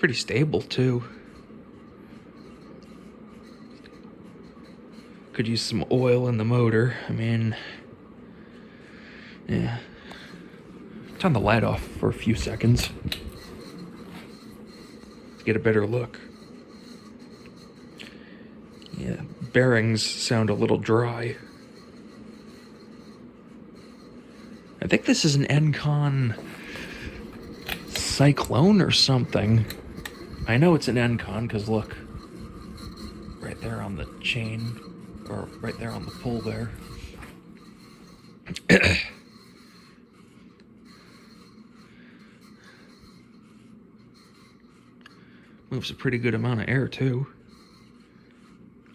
Pretty stable too. Could use some oil in the motor. I mean, yeah. Turn the light off for a few seconds to get a better look. Yeah, bearings sound a little dry. I think this is an Encon Cyclone or something. I know it's an Encon because look, right there on the chain, or right there on the pull there. Moves a pretty good amount of air too.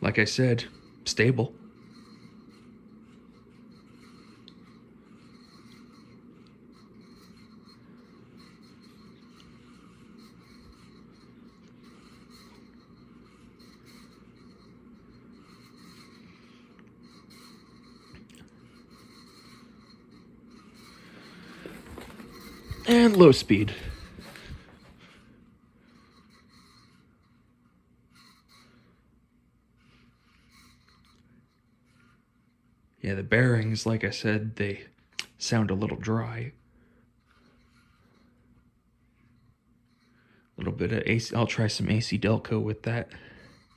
Like I said, stable. And low speed. Yeah, the bearings, like I said, they sound a little dry. A little bit of AC. I'll try some AC Delco with that.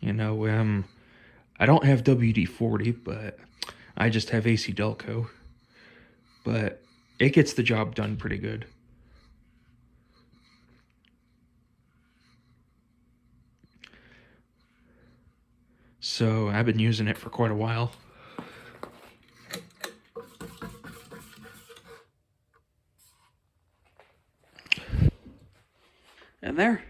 You know, I don't have WD-40, but I just have AC Delco. But it gets the job done pretty good. So I've been using it for quite a while. And there.